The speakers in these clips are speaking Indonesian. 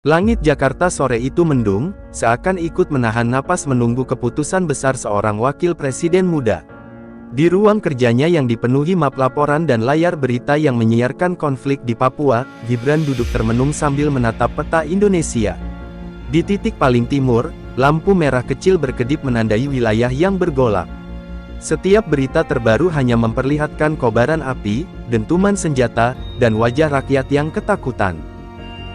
Langit Jakarta sore itu mendung, seakan ikut menahan napas menunggu keputusan besar seorang wakil presiden muda. Di ruang kerjanya yang dipenuhi map laporan dan layar berita yang menyiarkan konflik di Papua, Gibran duduk termenung sambil menatap peta Indonesia. Di titik paling timur, lampu merah kecil berkedip menandai wilayah yang bergolak. Setiap berita terbaru hanya memperlihatkan kobaran api, dentuman senjata, dan wajah rakyat yang ketakutan.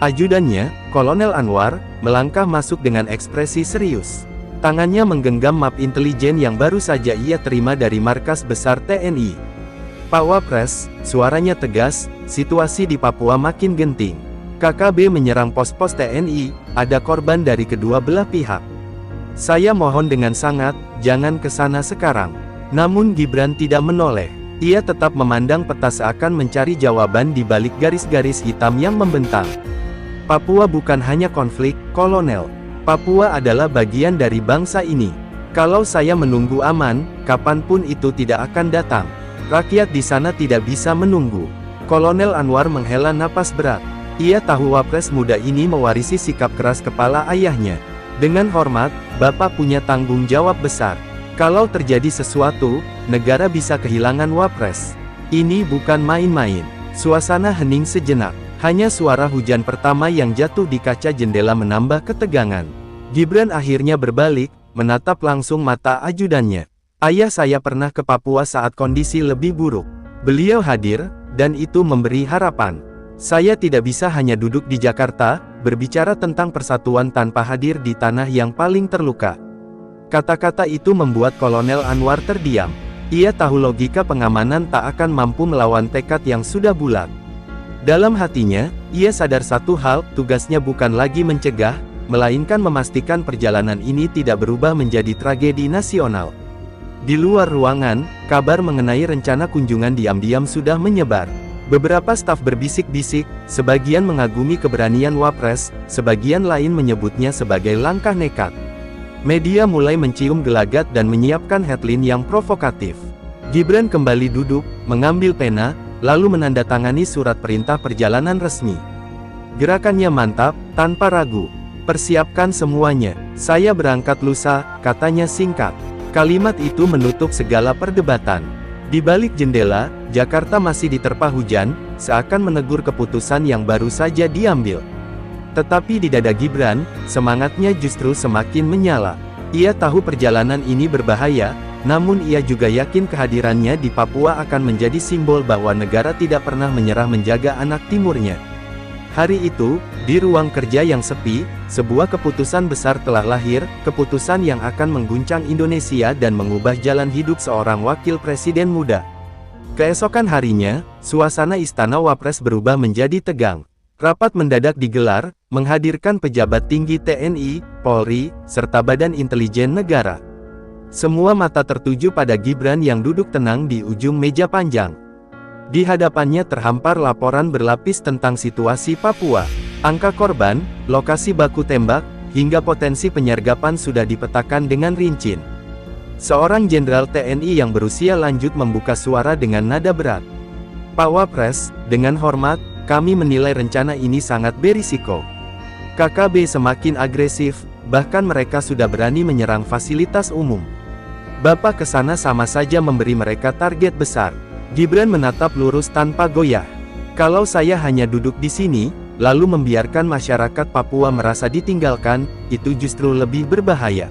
Ajudannya, Kolonel Anwar, melangkah masuk dengan ekspresi serius. Tangannya menggenggam map intelijen yang baru saja ia terima dari markas besar TNI. "Pak Wapres," suaranya tegas, "situasi di Papua makin genting. KKB menyerang pos-pos TNI, ada korban dari kedua belah pihak. Saya mohon dengan sangat, jangan ke sana sekarang." Namun Gibran tidak menoleh. Ia tetap memandang peta seakan mencari jawaban di balik garis-garis hitam yang membentang. "Papua bukan hanya konflik, Kolonel. Papua adalah bagian dari bangsa ini. Kalau saya menunggu aman, kapanpun itu tidak akan datang. Rakyat di sana tidak bisa menunggu." Kolonel Anwar menghela napas berat. Ia tahu Wapres muda ini mewarisi sikap keras kepala ayahnya. "Dengan hormat, Bapak punya tanggung jawab besar. Kalau terjadi sesuatu, negara bisa kehilangan Wapres. Ini bukan main-main." Suasana hening sejenak. Hanya suara hujan pertama yang jatuh di kaca jendela menambah ketegangan. Gibran akhirnya berbalik, menatap langsung mata ajudannya. "Ayah saya pernah ke Papua saat kondisi lebih buruk. Beliau hadir, dan itu memberi harapan. Saya tidak bisa hanya duduk di Jakarta, berbicara tentang persatuan tanpa hadir di tanah yang paling terluka." Kata-kata itu membuat Kolonel Anwar terdiam. Ia tahu logika pengamanan tak akan mampu melawan tekad yang sudah bulat. Dalam hatinya, ia sadar satu hal, tugasnya bukan lagi mencegah, melainkan memastikan perjalanan ini tidak berubah menjadi tragedi nasional. Di luar ruangan, kabar mengenai rencana kunjungan diam-diam sudah menyebar. Beberapa staf berbisik-bisik, sebagian mengagumi keberanian Wapres, sebagian lain menyebutnya sebagai langkah nekat. Media mulai mencium gelagat dan menyiapkan headline yang provokatif. Gibran kembali duduk, mengambil pena, lalu menandatangani surat perintah perjalanan resmi. Gerakannya mantap, tanpa ragu. "Persiapkan semuanya, saya berangkat lusa," katanya singkat. Kalimat itu menutup segala perdebatan. Di balik jendela, Jakarta masih diterpa hujan, seakan menegur keputusan yang baru saja diambil. Tetapi di dada Gibran, semangatnya justru semakin menyala. Ia tahu perjalanan ini berbahaya, namun ia juga yakin kehadirannya di Papua akan menjadi simbol bahwa negara tidak pernah menyerah menjaga anak timurnya. Hari itu, di ruang kerja yang sepi, sebuah keputusan besar telah lahir, keputusan yang akan mengguncang Indonesia dan mengubah jalan hidup seorang wakil presiden muda. Keesokan harinya, suasana Istana Wapres berubah menjadi tegang. Rapat mendadak digelar, menghadirkan pejabat tinggi TNI, Polri, serta Badan Intelijen Negara. Semua mata tertuju pada Gibran yang duduk tenang di ujung meja panjang. Di hadapannya terhampar laporan berlapis tentang situasi Papua. Angka korban, lokasi baku tembak, hingga potensi penyergapan sudah dipetakan dengan rinci. Seorang jenderal TNI yang berusia lanjut membuka suara dengan nada berat. "Pak Wapres, dengan hormat, kami menilai rencana ini sangat berisiko. KKB semakin agresif, bahkan mereka sudah berani menyerang fasilitas umum. Bapak kesana sama saja memberi mereka target besar." Gibran menatap lurus tanpa goyah. "Kalau saya hanya duduk di sini, lalu membiarkan masyarakat Papua merasa ditinggalkan, itu justru lebih berbahaya.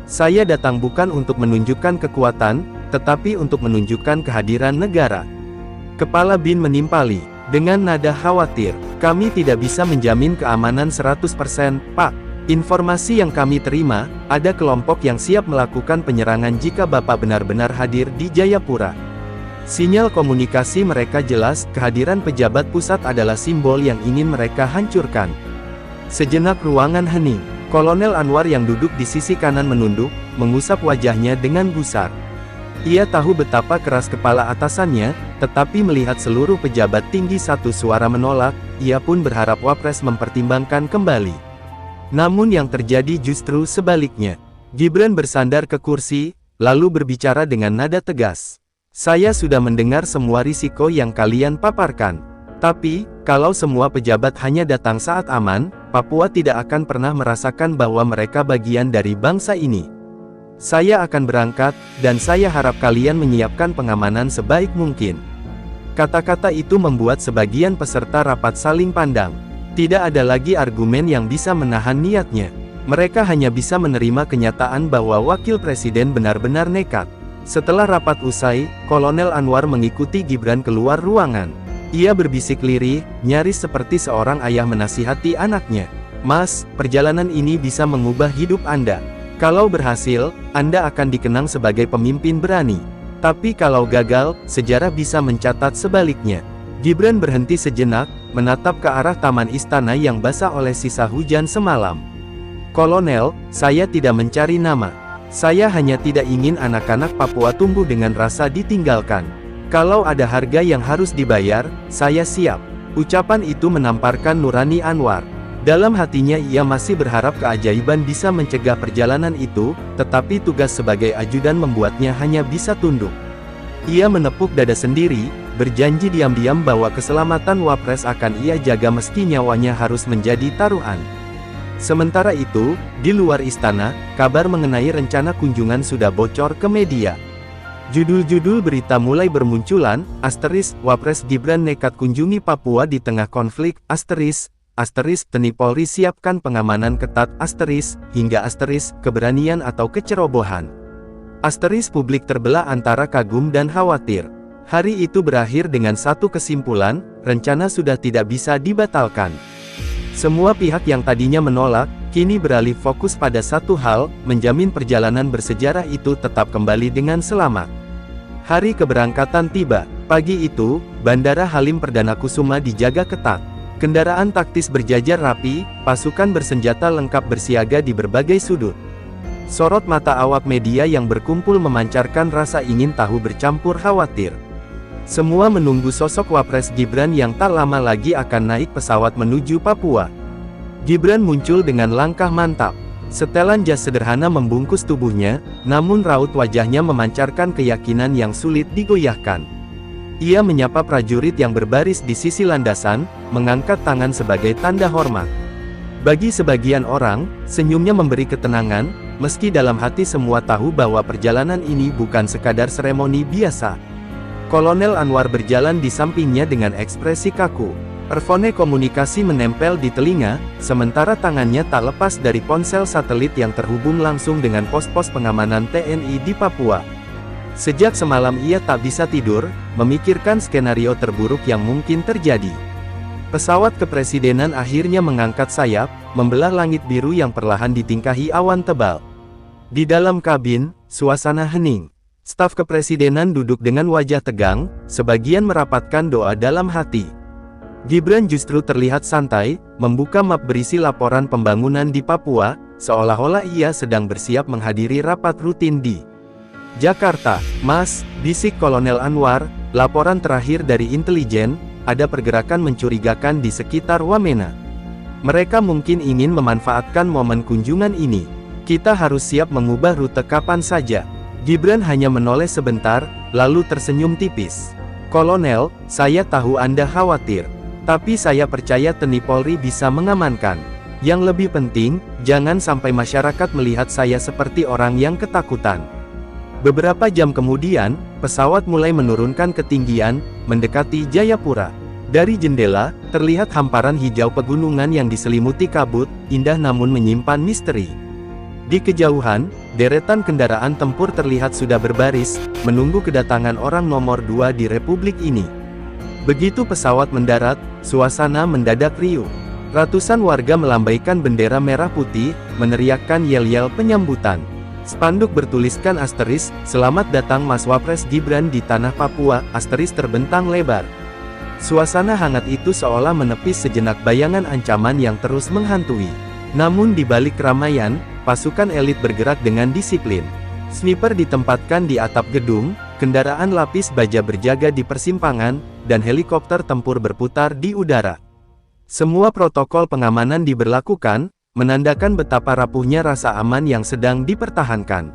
Saya datang bukan untuk menunjukkan kekuatan, tetapi untuk menunjukkan kehadiran negara." Kepala BIN menimpali, dengan nada khawatir, "Kami tidak bisa menjamin keamanan 100%, Pak. Informasi yang kami terima, ada kelompok yang siap melakukan penyerangan jika Bapak benar-benar hadir di Jayapura. Sinyal komunikasi mereka jelas, kehadiran pejabat pusat adalah simbol yang ingin mereka hancurkan." Sejenak ruangan hening. Kolonel Anwar yang duduk di sisi kanan menunduk, mengusap wajahnya dengan gusar. Ia tahu betapa keras kepala atasannya, tetapi melihat seluruh pejabat tinggi satu suara menolak, ia pun berharap Wapres mempertimbangkan kembali. Namun yang terjadi justru sebaliknya. Gibran bersandar ke kursi, lalu berbicara dengan nada tegas. "Saya sudah mendengar semua risiko yang kalian paparkan. Tapi, Kalau semua pejabat hanya datang saat aman, Papua tidak akan pernah merasakan bahwa mereka bagian dari bangsa ini. Saya akan berangkat, dan saya harap kalian menyiapkan pengamanan sebaik mungkin. Kata-kata itu membuat sebagian peserta rapat saling pandang. Tidak ada lagi argumen yang bisa menahan niatnya. Mereka hanya bisa menerima kenyataan bahwa wakil presiden benar-benar nekat. Setelah rapat usai, Kolonel Anwar mengikuti Gibran keluar ruangan. Ia berbisik lirih, nyaris seperti seorang ayah menasihati anaknya. Mas, perjalanan ini bisa mengubah hidup Anda. Kalau berhasil, Anda akan dikenang sebagai pemimpin berani. Tapi kalau gagal, sejarah bisa mencatat sebaliknya. Gibran berhenti sejenak, menatap ke arah taman istana yang basah oleh sisa hujan semalam. Kolonel, saya tidak mencari nama. Saya hanya tidak ingin anak-anak Papua tumbuh dengan rasa ditinggalkan. Kalau ada harga yang harus dibayar, saya siap. Ucapan itu menamparkan nurani Anwar. Dalam hatinya ia masih berharap keajaiban bisa mencegah perjalanan itu, tetapi tugas sebagai ajudan membuatnya hanya bisa tunduk. Ia menepuk dada sendiri, berjanji diam-diam bahwa keselamatan Wapres akan ia jaga meski nyawanya harus menjadi taruhan. Sementara itu, di luar istana, kabar mengenai rencana kunjungan sudah bocor ke media. Judul-judul berita mulai bermunculan, Wapres Gibran nekat kunjungi Papua di tengah konflik, TNI Polri siapkan pengamanan ketat, hingga keberanian atau kecerobohan. Publik terbelah antara kagum dan khawatir. Hari itu berakhir dengan satu kesimpulan, rencana sudah tidak bisa dibatalkan. Semua pihak yang tadinya menolak, kini beralih fokus pada satu hal, menjamin perjalanan bersejarah itu tetap kembali dengan selamat. Hari keberangkatan tiba. Pagi itu, Bandara Halim Perdana Kusuma dijaga ketat. Kendaraan taktis berjajar rapi, pasukan bersenjata lengkap bersiaga di berbagai sudut. Sorot mata awak media yang berkumpul memancarkan rasa ingin tahu bercampur khawatir. Semua menunggu sosok Wapres Gibran yang tak lama lagi akan naik pesawat menuju Papua. Gibran muncul dengan langkah mantap. Setelan jas sederhana membungkus tubuhnya, namun raut wajahnya memancarkan keyakinan yang sulit digoyahkan. Ia menyapa prajurit yang berbaris di sisi landasan, mengangkat tangan sebagai tanda hormat. Bagi sebagian orang, senyumnya memberi ketenangan, meski dalam hati semua tahu bahwa perjalanan ini bukan sekadar seremoni biasa. Kolonel Anwar berjalan di sampingnya dengan ekspresi kaku. Earphone komunikasi menempel di telinga, sementara tangannya tak lepas dari ponsel satelit yang terhubung langsung dengan pos-pos pengamanan TNI di Papua. Sejak semalam ia tak bisa tidur, memikirkan skenario terburuk yang mungkin terjadi. Pesawat kepresidenan akhirnya mengangkat sayap, membelah langit biru yang perlahan ditingkahi awan tebal. Di dalam kabin, suasana hening. Staf kepresidenan duduk dengan wajah tegang, sebagian merapatkan doa dalam hati. Gibran justru terlihat santai, membuka map berisi laporan pembangunan di Papua, seolah-olah ia sedang bersiap menghadiri rapat rutin di Jakarta. Mas, bisik Kolonel Anwar, laporan terakhir dari intelijen, ada pergerakan mencurigakan di sekitar Wamena. Mereka mungkin ingin memanfaatkan momen kunjungan ini. Kita harus siap mengubah rute kapan saja. Gibran hanya menoleh sebentar, lalu tersenyum tipis. Kolonel, saya tahu Anda khawatir. Tapi saya percaya TNI Polri bisa mengamankan. Yang lebih penting, jangan sampai masyarakat melihat saya seperti orang yang ketakutan. Beberapa jam kemudian, pesawat mulai menurunkan ketinggian, mendekati Jayapura. Dari jendela, terlihat hamparan hijau pegunungan yang diselimuti kabut, indah namun menyimpan misteri. Di kejauhan, deretan kendaraan tempur terlihat sudah berbaris, menunggu kedatangan orang nomor 2 di Republik ini. Begitu pesawat mendarat, suasana mendadak riuh. Ratusan warga melambaikan bendera merah putih, meneriakkan yel-yel penyambutan. Spanduk bertuliskan "Selamat datang Mas Wapres Gibran di tanah Papua", terbentang lebar. Suasana hangat itu seolah menepis sejenak bayangan ancaman yang terus menghantui. Namun di balik keramaian, pasukan elit bergerak dengan disiplin. Sniper ditempatkan di atap gedung, kendaraan lapis baja berjaga di persimpangan, dan helikopter tempur berputar di udara. Semua protokol pengamanan diberlakukan, menandakan betapa rapuhnya rasa aman yang sedang dipertahankan.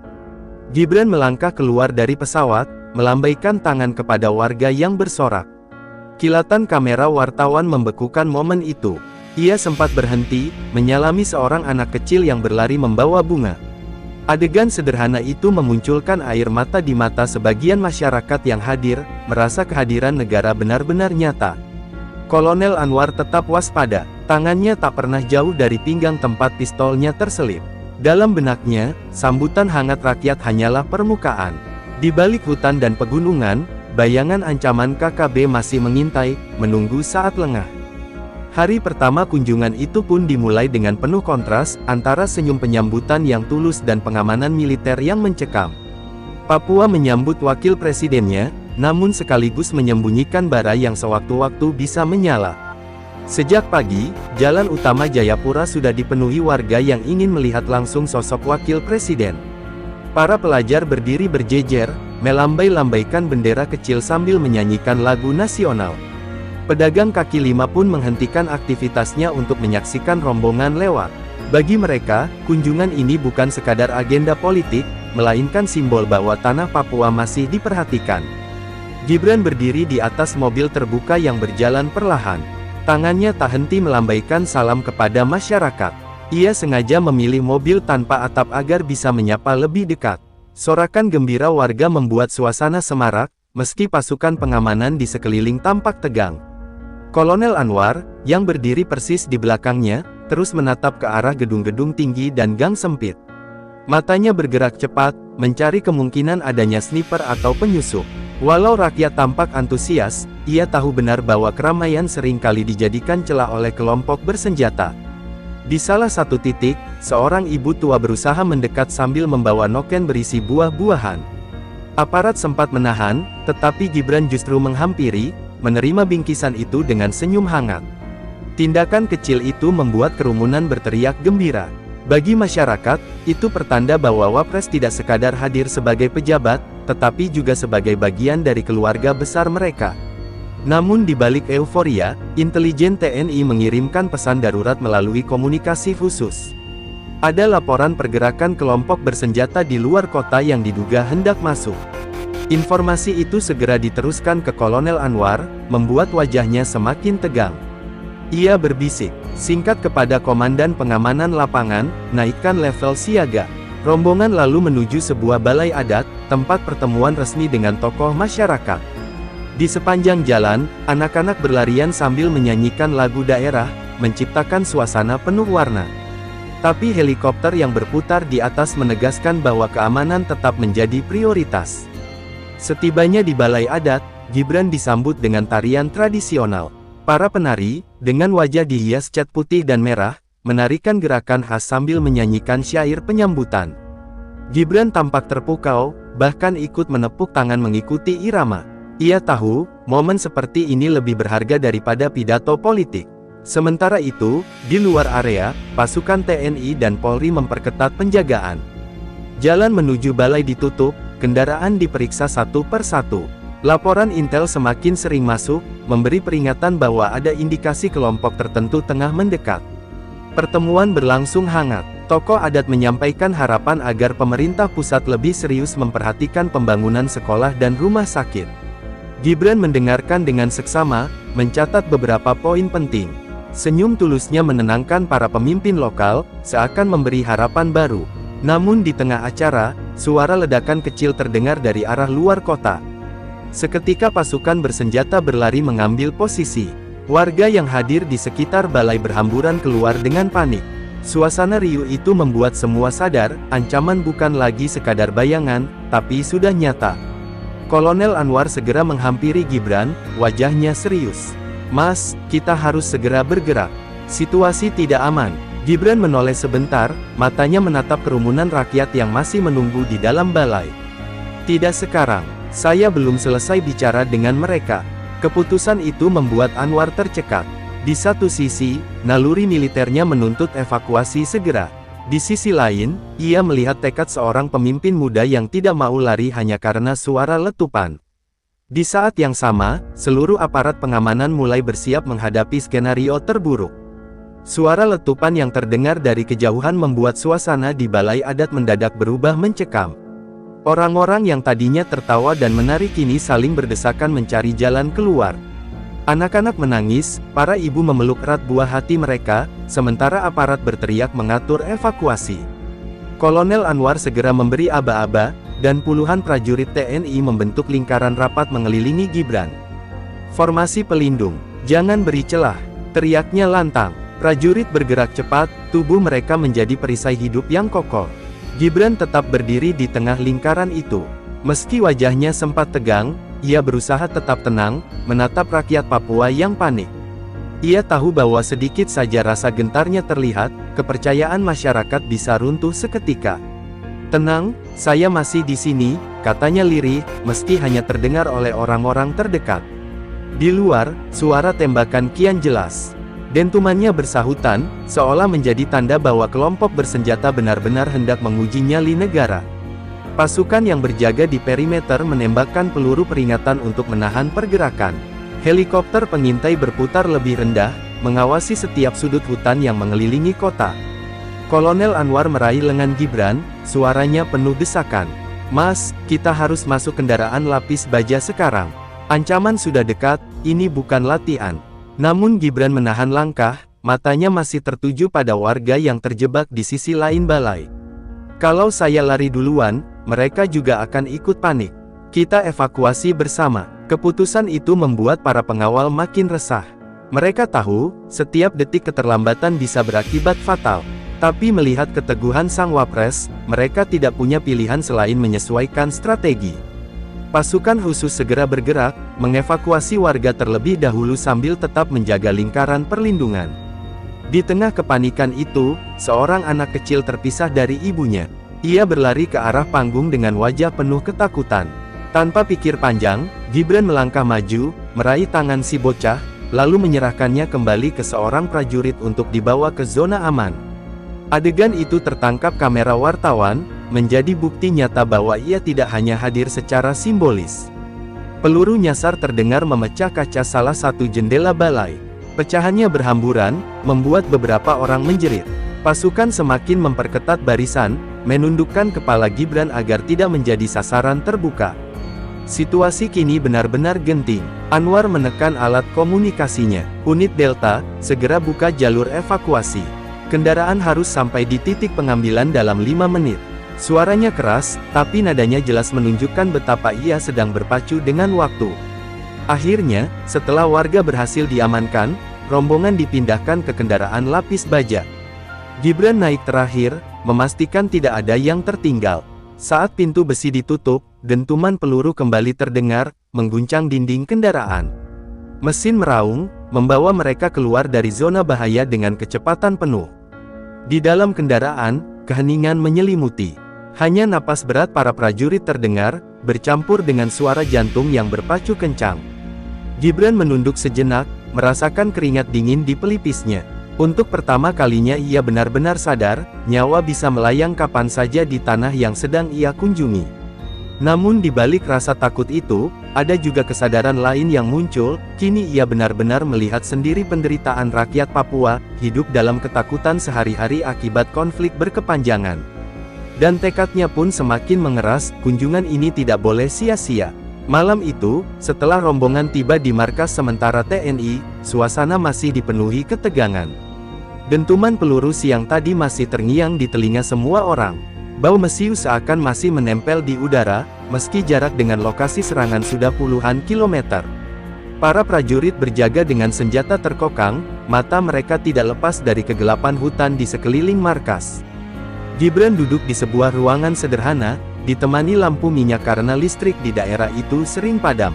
Gibran melangkah keluar dari pesawat, melambaikan tangan kepada warga yang bersorak. Kilatan kamera wartawan membekukan momen itu. Ia sempat berhenti, menyalami seorang anak kecil yang berlari membawa bunga. Adegan sederhana itu memunculkan air mata di mata sebagian masyarakat yang hadir, merasa kehadiran negara benar-benar nyata. Kolonel Anwar tetap waspada, tangannya tak pernah jauh dari pinggang tempat pistolnya terselip. Dalam benaknya, sambutan hangat rakyat hanyalah permukaan. Di balik hutan dan pegunungan, bayangan ancaman KKB masih mengintai, menunggu saat lengah. Hari pertama kunjungan itu pun dimulai dengan penuh kontras, antara senyum penyambutan yang tulus dan pengamanan militer yang mencekam. Papua menyambut wakil presidennya, namun sekaligus menyembunyikan bara yang sewaktu-waktu bisa menyala. Sejak pagi, jalan utama Jayapura sudah dipenuhi warga yang ingin melihat langsung sosok wakil presiden. Para pelajar berdiri berjejer, melambai-lambaikan bendera kecil sambil menyanyikan lagu nasional. Pedagang kaki lima pun menghentikan aktivitasnya untuk menyaksikan rombongan lewat. Bagi mereka, kunjungan ini bukan sekadar agenda politik, melainkan simbol bahwa tanah Papua masih diperhatikan. Gibran berdiri di atas mobil terbuka yang berjalan perlahan. Tangannya tak henti melambaikan salam kepada masyarakat. Ia sengaja memilih mobil tanpa atap agar bisa menyapa lebih dekat. Sorakan gembira warga membuat suasana semarak, meski pasukan pengamanan di sekeliling tampak tegang. Kolonel Anwar, yang berdiri persis di belakangnya, terus menatap ke arah gedung-gedung tinggi dan gang sempit. Matanya bergerak cepat, mencari kemungkinan adanya sniper atau penyusup. Walau rakyat tampak antusias, ia tahu benar bahwa keramaian seringkali dijadikan celah oleh kelompok bersenjata. Di salah satu titik, seorang ibu tua berusaha mendekat sambil membawa noken berisi buah-buahan. Aparat sempat menahan, tetapi Gibran justru menghampiri, menerima bingkisan itu dengan senyum hangat. Tindakan kecil itu membuat kerumunan berteriak gembira. Bagi masyarakat, itu pertanda bahwa Wapres tidak sekadar hadir sebagai pejabat, tetapi juga sebagai bagian dari keluarga besar mereka. Namun di balik euforia, intelijen TNI mengirimkan pesan darurat melalui komunikasi khusus. Ada laporan pergerakan kelompok bersenjata di luar kota yang diduga hendak masuk. Informasi itu segera diteruskan ke Kolonel Anwar, membuat wajahnya semakin tegang. Ia berbisik singkat kepada komandan pengamanan lapangan, naikkan level siaga. Rombongan lalu menuju sebuah balai adat, tempat pertemuan resmi dengan tokoh masyarakat. Di sepanjang jalan, anak-anak berlarian sambil menyanyikan lagu daerah, menciptakan suasana penuh warna. Tapi helikopter yang berputar di atas menegaskan bahwa keamanan tetap menjadi prioritas. Setibanya di balai adat, Gibran disambut dengan tarian tradisional. Para penari, dengan wajah dihias cat putih dan merah, menarikan gerakan khas sambil menyanyikan syair penyambutan. Gibran tampak terpukau, bahkan ikut menepuk tangan mengikuti irama. Ia tahu, momen seperti ini lebih berharga daripada pidato politik. Sementara itu, di luar area, pasukan TNI dan Polri memperketat penjagaan. Jalan menuju balai ditutup, kendaraan diperiksa satu per satu. Laporan intel semakin sering masuk, memberi peringatan bahwa ada indikasi kelompok tertentu tengah mendekat. Pertemuan berlangsung hangat. Tokoh adat menyampaikan harapan agar pemerintah pusat lebih serius memperhatikan pembangunan sekolah dan rumah sakit. Gibran mendengarkan dengan seksama, mencatat beberapa poin penting. Senyum tulusnya menenangkan para pemimpin lokal, seakan memberi harapan baru. Namun di tengah acara, suara ledakan kecil terdengar dari arah luar kota. Seketika pasukan bersenjata berlari mengambil posisi. Warga yang hadir di sekitar balai berhamburan keluar dengan panik. Suasana riuh itu membuat semua sadar, ancaman bukan lagi sekadar bayangan, tapi sudah nyata. Kolonel Anwar segera menghampiri Gibran, wajahnya serius. "Mas, kita harus segera bergerak. Situasi tidak aman." Gibran menoleh sebentar, matanya menatap kerumunan rakyat yang masih menunggu di dalam balai. "Tidak sekarang. Saya belum selesai bicara dengan mereka." Keputusan itu membuat Anwar tercekat. Di satu sisi, naluri militernya menuntut evakuasi segera. Di sisi lain, ia melihat tekad seorang pemimpin muda yang tidak mau lari hanya karena suara letupan. Di saat yang sama, seluruh aparat pengamanan mulai bersiap menghadapi skenario terburuk. Suara letupan yang terdengar dari kejauhan membuat suasana di balai adat mendadak berubah mencekam. Orang-orang yang tadinya tertawa dan menari kini saling berdesakan mencari jalan keluar. Anak-anak menangis, para ibu memeluk erat buah hati mereka, sementara aparat berteriak mengatur evakuasi. Kolonel Anwar segera memberi aba-aba, dan puluhan prajurit TNI membentuk lingkaran rapat mengelilingi Gibran. Formasi pelindung, jangan beri celah, teriaknya lantang. Prajurit bergerak cepat, tubuh mereka menjadi perisai hidup yang kokoh. Gibran tetap berdiri di tengah lingkaran itu. Meski wajahnya sempat tegang, ia berusaha tetap tenang, menatap rakyat Papua yang panik. Ia tahu bahwa sedikit saja rasa gentarnya terlihat, kepercayaan masyarakat bisa runtuh seketika. "Tenang, saya masih di sini," katanya lirih, meski hanya terdengar oleh orang-orang terdekat. Di luar, suara tembakan kian jelas. Dentumannya bersahutan, seolah menjadi tanda bahwa kelompok bersenjata benar-benar hendak menguji nyali negara. Pasukan yang berjaga di perimeter menembakkan peluru peringatan untuk menahan pergerakan. Helikopter pengintai berputar lebih rendah, mengawasi setiap sudut hutan yang mengelilingi kota. Kolonel Anwar meraih lengan Gibran, suaranya penuh desakan. "Mas, kita harus masuk kendaraan lapis baja sekarang. Ancaman sudah dekat, ini bukan latihan." Namun Gibran menahan langkah, matanya masih tertuju pada warga yang terjebak di sisi lain balai. "Kalau saya lari duluan, mereka juga akan ikut panik. Kita evakuasi bersama." Keputusan itu membuat para pengawal makin resah. Mereka tahu, setiap detik keterlambatan bisa berakibat fatal. Tapi melihat keteguhan sang wapres, mereka tidak punya pilihan selain menyesuaikan strategi. Pasukan khusus segera bergerak, mengevakuasi warga terlebih dahulu sambil tetap menjaga lingkaran perlindungan. Di tengah kepanikan itu, seorang anak kecil terpisah dari ibunya. Ia berlari ke arah panggung dengan wajah penuh ketakutan. Tanpa pikir panjang, Gibran melangkah maju, meraih tangan si bocah, lalu menyerahkannya kembali ke seorang prajurit untuk dibawa ke zona aman. Adegan itu tertangkap kamera wartawan, menjadi bukti nyata bahwa ia tidak hanya hadir secara simbolis. Peluru nyasar terdengar memecah kaca salah satu jendela balai. Pecahannya berhamburan, membuat beberapa orang menjerit. Pasukan semakin memperketat barisan, menundukkan kepala Gibran agar tidak menjadi sasaran terbuka. Situasi kini benar-benar genting. Anwar menekan alat komunikasinya. "Unit Delta, segera buka jalur evakuasi. Kendaraan harus sampai di titik pengambilan dalam 5 menit. Suaranya keras, tapi nadanya jelas menunjukkan betapa ia sedang berpacu dengan waktu. Akhirnya, setelah warga berhasil diamankan, rombongan dipindahkan ke kendaraan lapis baja. Gibran naik terakhir, memastikan tidak ada yang tertinggal. Saat pintu besi ditutup, dentuman peluru kembali terdengar, mengguncang dinding kendaraan. Mesin meraung, membawa mereka keluar dari zona bahaya dengan kecepatan penuh. Di dalam kendaraan, keheningan menyelimuti. Hanya napas berat para prajurit terdengar, bercampur dengan suara jantung yang berpacu kencang. Gibran menunduk sejenak, merasakan keringat dingin di pelipisnya. Untuk pertama kalinya ia benar-benar sadar, nyawa bisa melayang kapan saja di tanah yang sedang ia kunjungi. Namun di balik rasa takut itu, ada juga kesadaran lain yang muncul, kini ia benar-benar melihat sendiri penderitaan rakyat Papua, hidup dalam ketakutan sehari-hari akibat konflik berkepanjangan. Dan tekadnya pun semakin mengeras, kunjungan ini tidak boleh sia-sia. Malam itu, setelah rombongan tiba di markas sementara TNI, suasana masih dipenuhi ketegangan. Dentuman peluru siang tadi masih terngiang di telinga semua orang. Bau mesiu seakan masih menempel di udara, meski jarak dengan lokasi serangan sudah puluhan kilometer. Para prajurit berjaga dengan senjata terkokang, mata mereka tidak lepas dari kegelapan hutan di sekeliling markas. Gibran duduk di sebuah ruangan sederhana, ditemani lampu minyak karena listrik di daerah itu sering padam.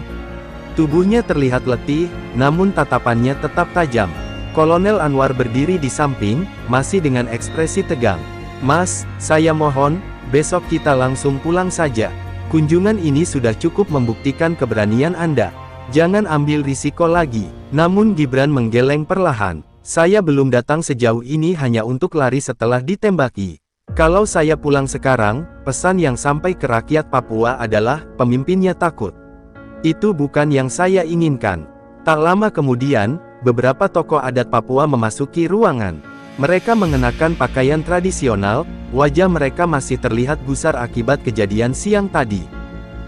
Tubuhnya terlihat letih, namun tatapannya tetap tajam. Kolonel Anwar berdiri di samping, masih dengan ekspresi tegang. "Mas, saya mohon, besok kita langsung pulang saja. Kunjungan ini sudah cukup membuktikan keberanian Anda. Jangan ambil risiko lagi." Namun Gibran menggeleng perlahan. "Saya belum datang sejauh ini hanya untuk lari setelah ditembaki. Kalau saya pulang sekarang, pesan yang sampai ke rakyat Papua adalah, pemimpinnya takut. Itu bukan yang saya inginkan." Tak lama kemudian, beberapa tokoh adat Papua memasuki ruangan. Mereka mengenakan pakaian tradisional, wajah mereka masih terlihat gusar akibat kejadian siang tadi.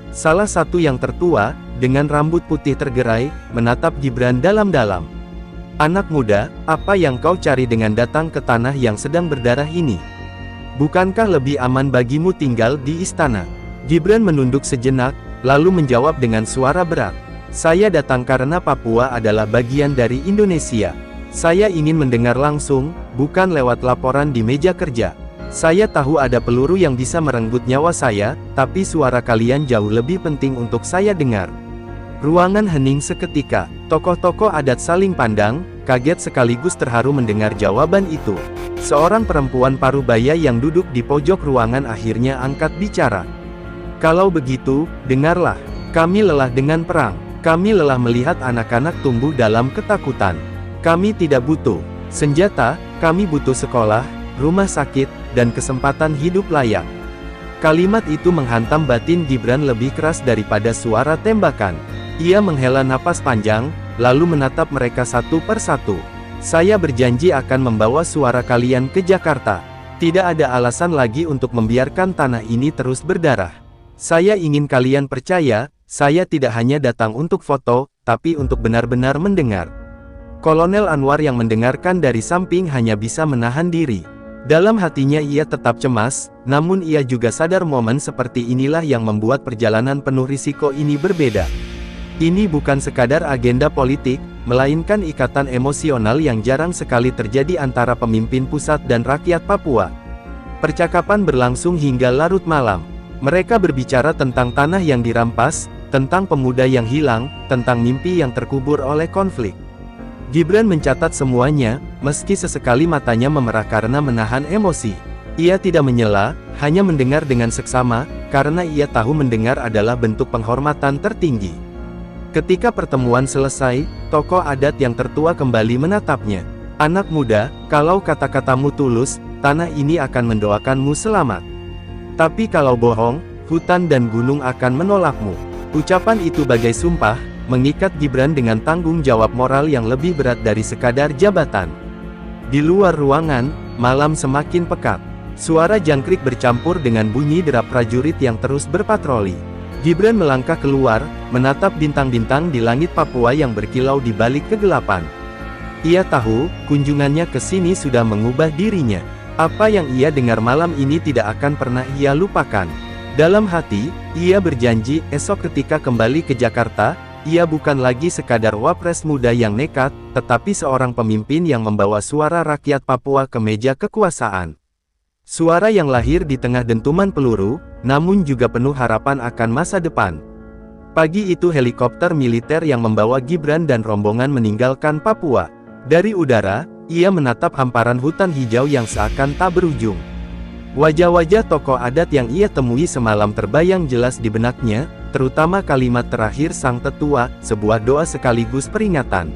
Salah satu yang tertua, dengan rambut putih tergerai, menatap Gibran dalam-dalam. "Anak muda, apa yang kau cari dengan datang ke tanah yang sedang berdarah ini? Bukankah lebih aman bagimu tinggal di istana?" Gibran menunduk sejenak, lalu menjawab dengan suara berat. "Saya datang karena Papua adalah bagian dari Indonesia. Saya ingin mendengar langsung, bukan lewat laporan di meja kerja. Saya tahu ada peluru yang bisa merenggut nyawa saya, tapi suara kalian jauh lebih penting untuk saya dengar." Ruangan hening seketika. Tokoh-tokoh adat saling pandang, kaget sekaligus terharu mendengar jawaban itu. Seorang perempuan parubaya yang duduk di pojok ruangan akhirnya angkat bicara. "Kalau begitu, dengarlah. Kami lelah dengan perang. Kami lelah melihat anak-anak tumbuh dalam ketakutan. Kami tidak butuh senjata, kami butuh sekolah, rumah sakit, dan kesempatan hidup layak." Kalimat itu menghantam batin Gibran lebih keras daripada suara tembakan. Ia menghela napas panjang, lalu menatap mereka satu persatu. "Saya berjanji akan membawa suara kalian ke Jakarta. Tidak ada alasan lagi untuk membiarkan tanah ini terus berdarah. Saya ingin kalian percaya, saya tidak hanya datang untuk foto, tapi untuk benar-benar mendengar." Kolonel Anwar yang mendengarkan dari samping hanya bisa menahan diri. Dalam hatinya ia tetap cemas, namun ia juga sadar momen seperti inilah yang membuat perjalanan penuh risiko ini berbeda. Ini bukan sekadar agenda politik, melainkan ikatan emosional yang jarang sekali terjadi antara pemimpin pusat dan rakyat Papua. Percakapan berlangsung hingga larut malam. Mereka berbicara tentang tanah yang dirampas, tentang pemuda yang hilang, tentang mimpi yang terkubur oleh konflik. Gibran mencatat semuanya, meski sesekali matanya memerah karena menahan emosi. Ia tidak menyela, hanya mendengar dengan seksama, karena ia tahu mendengar adalah bentuk penghormatan tertinggi. Ketika pertemuan selesai, tokoh adat yang tertua kembali menatapnya. "Anak muda, kalau kata-katamu tulus, tanah ini akan mendoakanmu selamat. Tapi kalau bohong, hutan dan gunung akan menolakmu." Ucapan itu bagai sumpah, mengikat Gibran dengan tanggung jawab moral yang lebih berat dari sekadar jabatan. Di luar ruangan, malam semakin pekat. Suara jangkrik bercampur dengan bunyi derap prajurit yang terus berpatroli. Gibran melangkah keluar, menatap bintang-bintang di langit Papua yang berkilau di balik kegelapan. Ia tahu, kunjungannya ke sini sudah mengubah dirinya. Apa yang ia dengar malam ini tidak akan pernah ia lupakan. Dalam hati, ia berjanji, esok ketika kembali ke Jakarta, ia bukan lagi sekadar wapres muda yang nekat, tetapi seorang pemimpin yang membawa suara rakyat Papua ke meja kekuasaan. Suara yang lahir di tengah dentuman peluru, namun juga penuh harapan akan masa depan. Pagi itu helikopter militer yang membawa Gibran dan rombongan meninggalkan Papua. Dari udara, ia menatap hamparan hutan hijau yang seakan tak berujung. Wajah-wajah tokoh adat yang ia temui semalam terbayang jelas di benaknya, terutama kalimat terakhir sang tetua, sebuah doa sekaligus peringatan.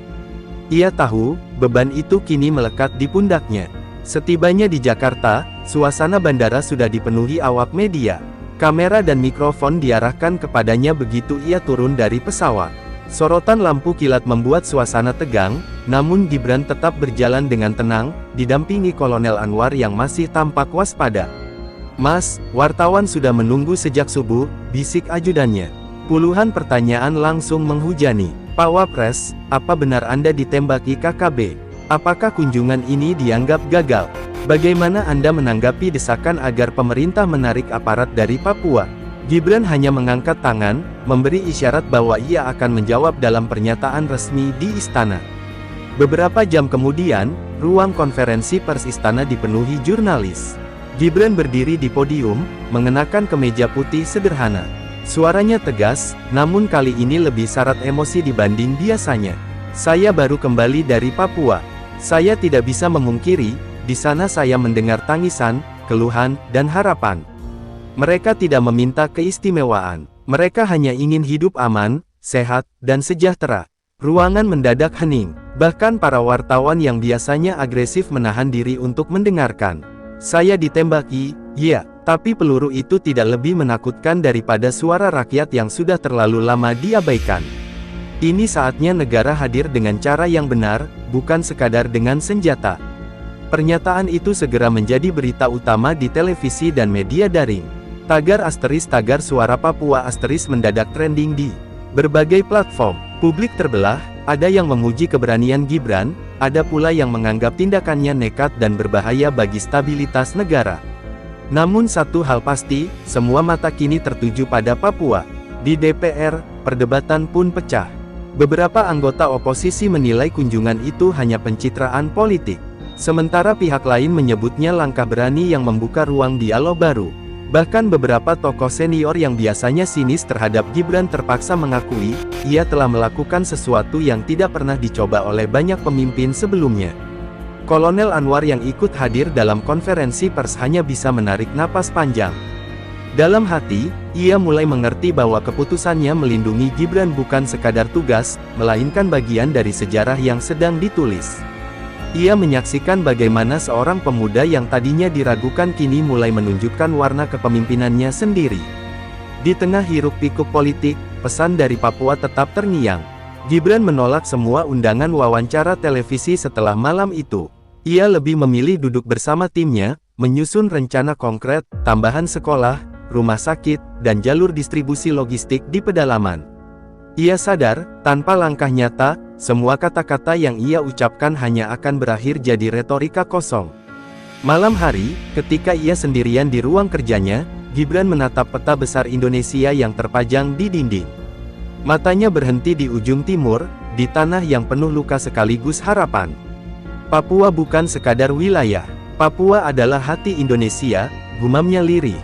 Ia tahu, beban itu kini melekat di pundaknya. Setibanya di Jakarta, suasana bandara sudah dipenuhi awak media. Kamera dan mikrofon diarahkan kepadanya begitu ia turun dari pesawat. Sorotan lampu kilat membuat suasana tegang, namun Gibran tetap berjalan dengan tenang, didampingi Kolonel Anwar yang masih tampak waspada. "Mas, wartawan sudah menunggu sejak subuh," bisik ajudannya. Puluhan pertanyaan langsung menghujani. "Pak Wapres, apa benar Anda ditembaki KKB? Apakah kunjungan ini dianggap gagal? Bagaimana Anda menanggapi desakan agar pemerintah menarik aparat dari Papua?" Gibran hanya mengangkat tangan, memberi isyarat bahwa ia akan menjawab dalam pernyataan resmi di istana. Beberapa jam kemudian, ruang konferensi pers istana dipenuhi jurnalis. Gibran berdiri di podium, mengenakan kemeja putih sederhana. Suaranya tegas, namun kali ini lebih syarat emosi dibanding biasanya. "Saya baru kembali dari Papua. Saya tidak bisa memungkiri, di sana saya mendengar tangisan, keluhan, dan harapan. Mereka tidak meminta keistimewaan. Mereka hanya ingin hidup aman, sehat, dan sejahtera." Ruangan mendadak hening. Bahkan para wartawan yang biasanya agresif menahan diri untuk mendengarkan. "Saya ditembaki, ya, tapi peluru itu tidak lebih menakutkan daripada suara rakyat yang sudah terlalu lama diabaikan. Ini saatnya negara hadir dengan cara yang benar, bukan sekadar dengan senjata." Pernyataan itu segera menjadi berita utama di televisi dan media daring. Tagar suara Papua mendadak trending di Berbagai platform publik terbelah, ada yang memuji keberanian Gibran, ada pula yang menganggap tindakannya nekat dan berbahaya bagi stabilitas negara. Namun satu hal pasti, semua mata kini tertuju pada Papua. Di DPR, perdebatan pun pecah. Beberapa anggota oposisi menilai kunjungan itu hanya pencitraan politik. Sementara pihak lain menyebutnya langkah berani yang membuka ruang dialog baru. Bahkan beberapa tokoh senior yang biasanya sinis terhadap Gibran terpaksa mengakui, ia telah melakukan sesuatu yang tidak pernah dicoba oleh banyak pemimpin sebelumnya. Kolonel Anwar yang ikut hadir dalam konferensi pers hanya bisa menarik napas panjang. Dalam hati, ia mulai mengerti bahwa keputusannya melindungi Gibran bukan sekadar tugas, melainkan bagian dari sejarah yang sedang ditulis. Ia menyaksikan bagaimana seorang pemuda yang tadinya diragukan kini mulai menunjukkan warna kepemimpinannya sendiri. Di tengah hiruk-pikuk politik, pesan dari Papua tetap terngiang. Gibran menolak semua undangan wawancara televisi setelah malam itu. Ia lebih memilih duduk bersama timnya, menyusun rencana konkret, tambahan sekolah, rumah sakit, dan jalur distribusi logistik di pedalaman. Ia sadar, tanpa langkah nyata, semua kata-kata yang ia ucapkan hanya akan berakhir jadi retorika kosong. Malam hari, ketika ia sendirian di ruang kerjanya, Gibran menatap peta besar Indonesia yang terpajang di dinding. Matanya berhenti di ujung timur, di tanah yang penuh luka sekaligus harapan. Papua bukan sekadar wilayah. Papua adalah hati Indonesia, gumamnya lirih.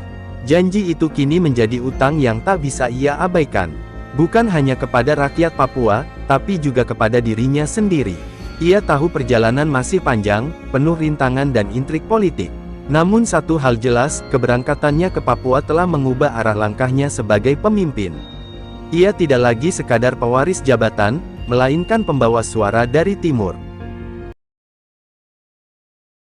Janji itu kini menjadi utang yang tak bisa ia abaikan. Bukan hanya kepada rakyat Papua, tapi juga kepada dirinya sendiri. Ia tahu perjalanan masih panjang, penuh rintangan dan intrik politik. Namun satu hal jelas, keberangkatannya ke Papua telah mengubah arah langkahnya sebagai pemimpin. Ia tidak lagi sekadar pewaris jabatan, melainkan pembawa suara dari timur.